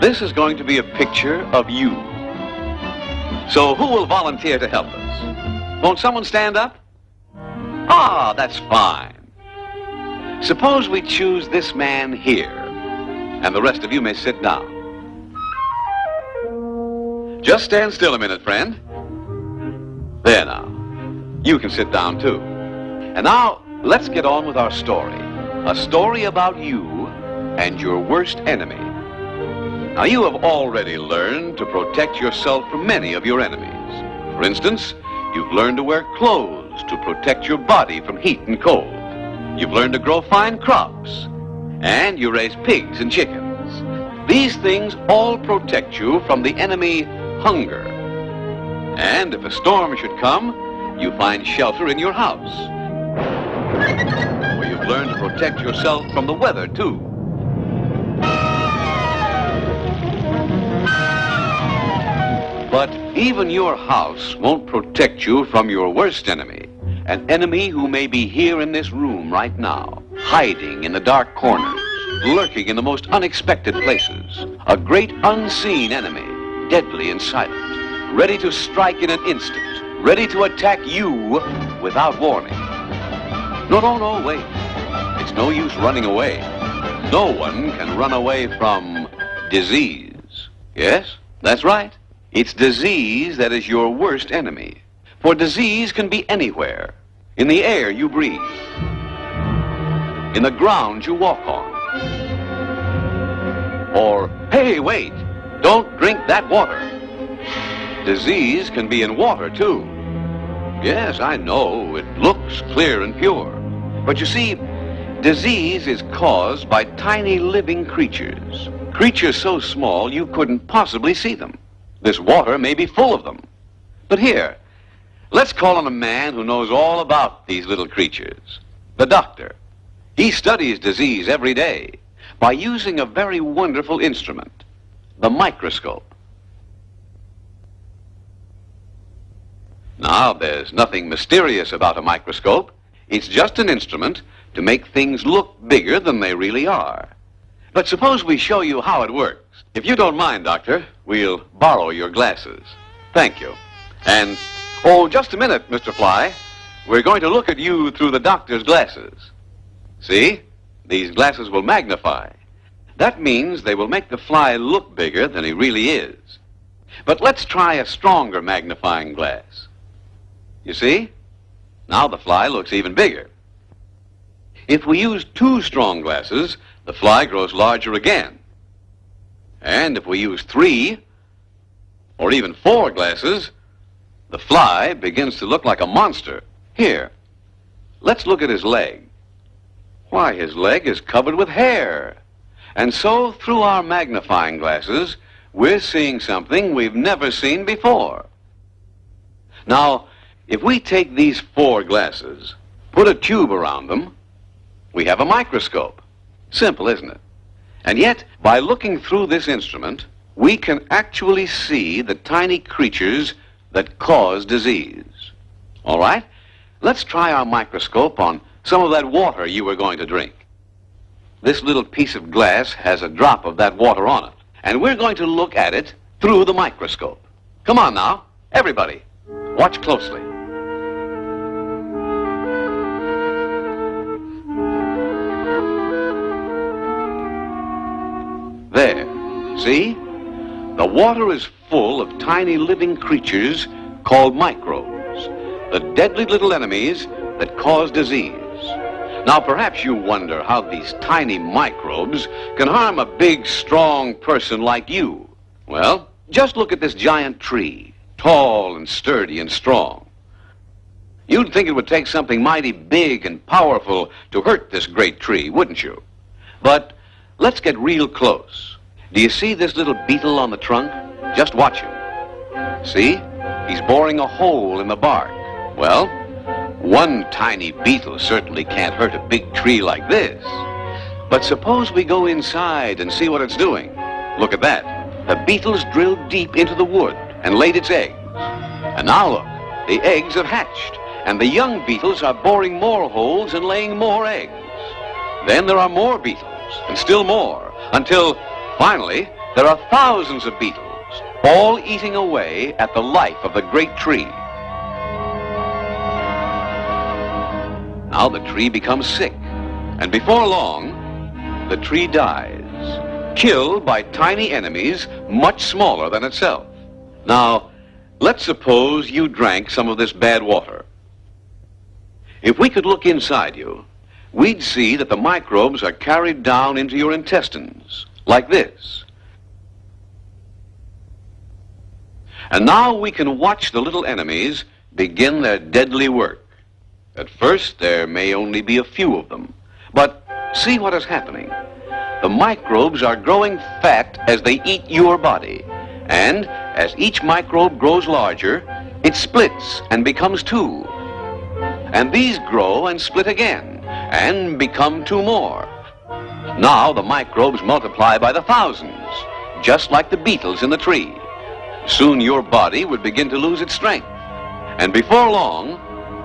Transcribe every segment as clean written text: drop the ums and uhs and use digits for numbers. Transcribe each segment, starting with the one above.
This is going to be a picture of you. So who will volunteer to help us? Won't someone stand up? Ah, that's fine. Suppose we choose this man here, and the rest of you may sit down. Just stand still a minute, friend. There now. You can sit down, too. And now, let's get on with our story. A story about you and your worst enemy. Now, you have already learned to protect yourself from many of your enemies. For instance, you've learned to wear clothes to protect your body from heat and cold. You've learned to grow fine crops. And you raise pigs and chickens. These things all protect you from the enemy hunger. And if a storm should come, you find shelter in your house. Where you've learned to protect yourself from the weather, too. But even your house won't protect you from your worst enemy, an enemy who may be here in this room right now, hiding in the dark corners, lurking in the most unexpected places, a great unseen enemy, deadly and silent, ready to strike in an instant, ready to attack you without warning. No, wait. It's no use running away. No one can run away from disease. Yes, that's right. It's disease that is your worst enemy. For disease can be anywhere. In the air you breathe. In the ground you walk on. Or, hey, wait, don't drink that water. Disease can be in water, too. Yes, I know, it looks clear and pure. But you see, disease is caused by tiny living creatures. Creatures so small you couldn't possibly see them. This water may be full of them. But here, let's call on a man who knows all about these little creatures. The doctor. He studies disease every day by using a very wonderful instrument, the microscope. Now, there's nothing mysterious about a microscope. It's just an instrument to make things look bigger than they really are. But suppose we show you how it works. If you don't mind, Doctor, we'll borrow your glasses. Thank you. And, oh, just a minute, Mr. Fly. We're going to look at you through the doctor's glasses. See? These glasses will magnify. That means they will make the fly look bigger than he really is. But let's try a stronger magnifying glass. You see? Now the fly looks even bigger. If we use 2 strong glasses, the fly grows larger again. And if we use 3, or even 4 glasses, the fly begins to look like a monster. Here, let's look at his leg. Why, his leg is covered with hair. And so, through our magnifying glasses, we're seeing something we've never seen before. Now, if we take these 4 glasses, put a tube around them, we have a microscope. Simple, isn't it? And yet, by looking through this instrument, we can actually see the tiny creatures that cause disease. All right? Let's try our microscope on some of that water you were going to drink. This little piece of glass has a drop of that water on it, and we're going to look at it through the microscope. Come on now, everybody, watch closely. There, see? The water is full of tiny living creatures called microbes, the deadly little enemies that cause disease. Now, perhaps you wonder how these tiny microbes can harm a big, strong person like you. Well, just look at this giant tree, tall and sturdy and strong. You'd think it would take something mighty big and powerful to hurt this great tree, wouldn't you? But let's get real close. Do you see this little beetle on the trunk? Just watch him. See? He's boring a hole in the bark. Well, one tiny beetle certainly can't hurt a big tree like this. But suppose we go inside and see what it's doing. Look at that. The beetle's drilled deep into the wood and laid its eggs. And now look, the eggs have hatched, and the young beetles are boring more holes and laying more eggs. Then there are more beetles, and still more, until finally there are thousands of beetles, all eating away at the life of the great tree. Now the tree becomes sick, and before long, the tree dies, killed by tiny enemies much smaller than itself. Now, let's suppose you drank some of this bad water. If we could look inside you, we'd see that the microbes are carried down into your intestines, like this. And now we can watch the little enemies begin their deadly work. At first, there may only be a few of them, but see what is happening. The microbes are growing fat as they eat your body, and as each microbe grows larger, it splits and becomes two. And these grow and split again, and become two more. Now the microbes multiply by the thousands, just like the beetles in the tree. Soon your body would begin to lose its strength, and before long,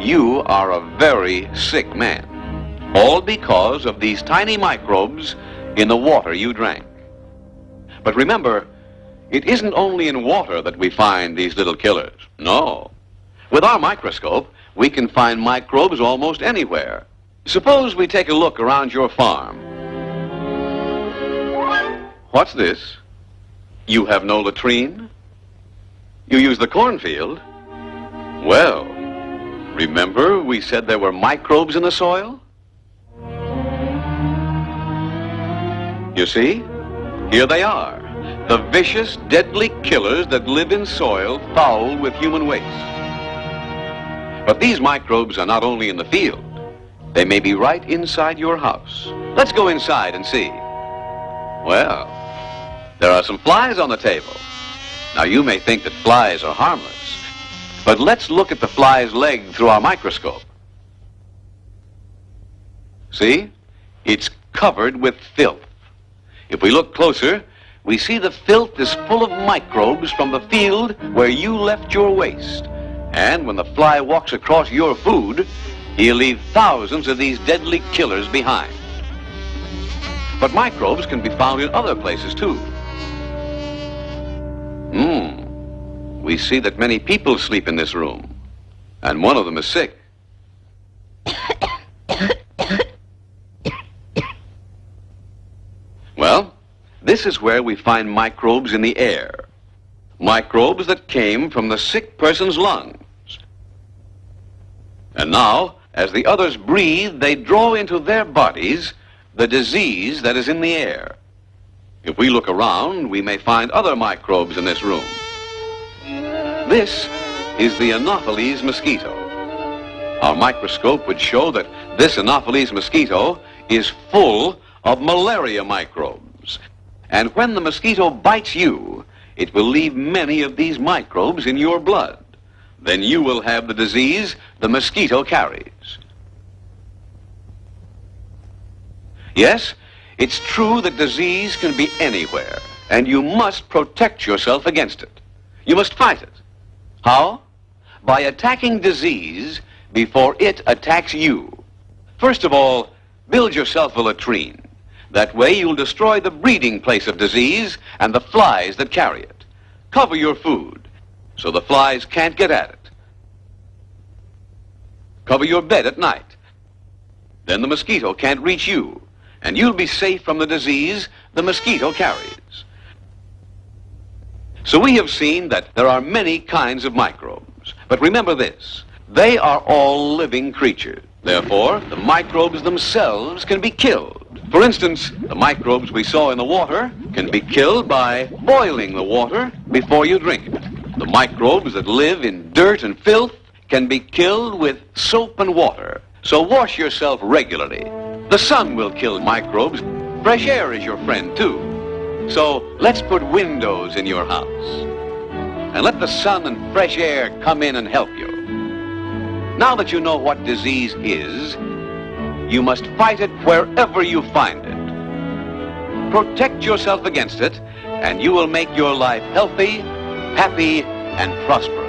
you are a very sick man, all because of these tiny microbes in the water you drank. But remember, it isn't only in water that we find these little killers. No. With our microscope, we can find microbes almost anywhere. Suppose we take a look around your farm. What's this? You have no latrine? You use the cornfield? Well, remember we said there were microbes in the soil? You see? Here they are, the vicious, deadly killers that live in soil foul with human waste. But these microbes are not only in the field. They may be right inside your house. Let's go inside and see. Well, there are some flies on the table. Now, you may think that flies are harmless, but let's look at the fly's leg through our microscope. See? It's covered with filth. If we look closer, we see the filth is full of microbes from the field where you left your waste. And when the fly walks across your food, he'll leave thousands of these deadly killers behind. But microbes can be found in other places, too. We see that many people sleep in this room, and one of them is sick. Well, this is where we find microbes in the air. Microbes that came from the sick person's lungs. And now, as the others breathe, they draw into their bodies the disease that is in the air. If we look around, we may find other microbes in this room. This is the Anopheles mosquito. Our microscope would show that this Anopheles mosquito is full of malaria microbes. And when the mosquito bites you, it will leave many of these microbes in your blood. Then you will have the disease the mosquito carries. Yes, it's true that disease can be anywhere, and you must protect yourself against it. You must fight it. How? By attacking disease before it attacks you. First of all, build yourself a latrine. That way you'll destroy the breeding place of disease and the flies that carry it. Cover your food so the flies can't get at it. Cover your bed at night. Then the mosquito can't reach you, and you'll be safe from the disease the mosquito carries. So we have seen that there are many kinds of microbes. But remember this, they are all living creatures. Therefore, the microbes themselves can be killed. For instance, the microbes we saw in the water can be killed by boiling the water before you drink it. The microbes that live in dirt and filth can be killed with soap and water. So wash yourself regularly. The sun will kill microbes. Fresh air is your friend, too. So let's put windows in your house. And let the sun and fresh air come in and help you. Now that you know what disease is, you must fight it wherever you find it. Protect yourself against it, and you will make your life healthy, happy, and prosperous.